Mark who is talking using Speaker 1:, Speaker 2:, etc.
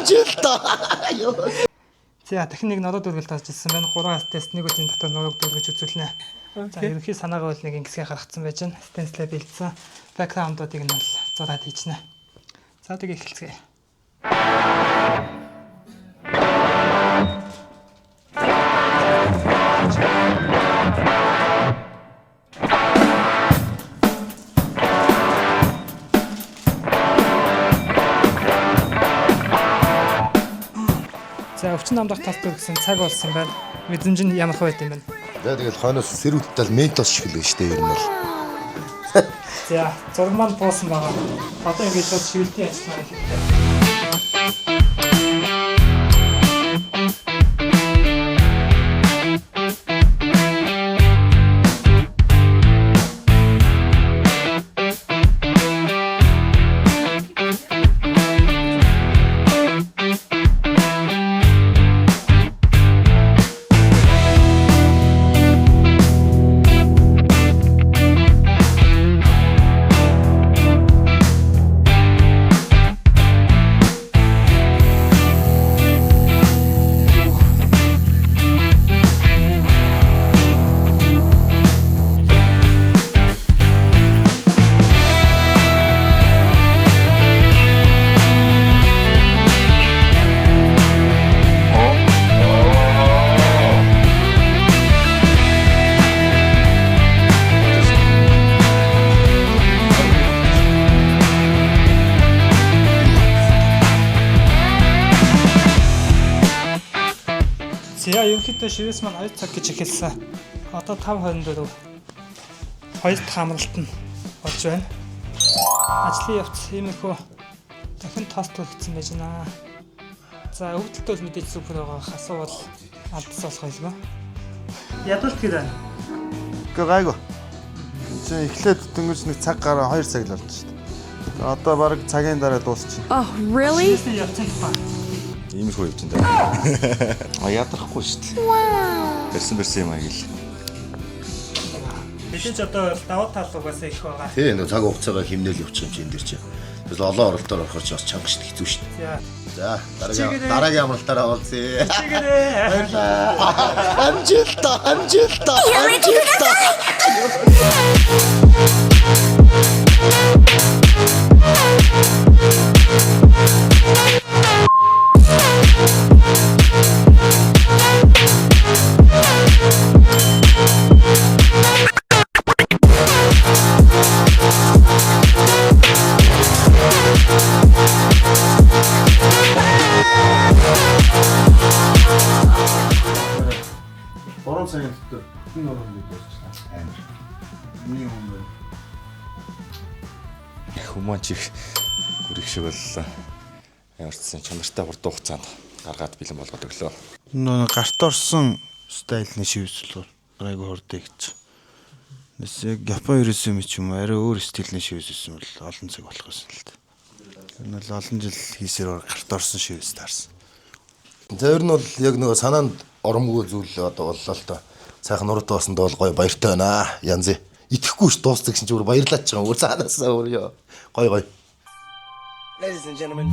Speaker 1: Амжилтаа.
Speaker 2: За дахин нэг нодод үргэлж тааж ирсэн байна. 3 тест нэг үеийн дотор нодод үргэлж үзүүлнэ. За ерөнхий санаагаа бол нэг ингэсгээ гаргацсан байж байна. Стенслээ бэлдсэн. Бэкграундуудыг нь бол зураад хийчихнэ. За тэгээ эхэлцгээе. За өвчин намдах талт гэсэн цаг болсон байна. Мэдрэмж нь ямар хөө байт юм бэ?
Speaker 1: За тэгэл хойноос сэрүүлтэл ментос шиглээ штэ ер нь бол.
Speaker 2: За зураг маань буусан байгаа. Одоо ингэж шууд шивэлтийн ажиллагаа хийх. За ерөнхийдөө шивээс маань 2 цаг гэж эхэлсэн. Одоо 5:24. 2 дахь амралт нь болж байна. Ажлын явц иймэрхүү дахин тост хийгдсэн байж байна. За өвдөлтөө л мэдээж супер байгаа. Асуувал алдсан болох байлгүй. Ядуулт гэрээ.
Speaker 1: Гэ гайгүй. Чи эхлээд дөнгөж нэг цаг гараа 2 цаг л болж шүү дээ. Одоо баг цагийн дараа дуусчихна.
Speaker 3: Oh, really?
Speaker 4: Иймэрхүү явж байна. Ядрахгүй шүү дээ. Берсэн юм аяг л.
Speaker 2: Бидэж одоо даваа тал угаасаа их байгаа.
Speaker 1: Тий, нэг цаг хугацаагаа хэмнэл явуучих юм чи энэ дэр чи. Тэгэл олон оролтоор орохор ч бас чанга шүү дээ хэцүү шүү дээ. За, дараагийн амралтаараа уулзъя. Баярлалаа. Амжилтаа. Борон цагийн дотор хүн орон гэж болчихлаа. Амар. Миний юм байна.
Speaker 4: Хүмүүс чих гүрэх шиг боллоо. Ямарчсан чанартай хурд хугацаанд гаргаад бэлэн болгоод өглөө.
Speaker 1: Нөө гарт орсон стайлны шивсэл айгу хурд гэж. Нэсэг Япон ерөөсөн юм ч юм арай өөр стилний шивсэлсэн бол олон цаг болох байсан л дээ. Энэ бол олон жил хийсээр гарт орсон шивс таарсан. За ер нь бол яг нөгөө санаанд оромгүй зүйл одоо боллоо л доо. Сайхан нуруутай басна бол гоё баяртай байна. Янзээ. Итгэхгүй ш дуусдаг чинь зүгээр баярлаач байгаа. Өөр цаанаасаа өөр ёо. Гоё.
Speaker 5: Ladies and gentlemen.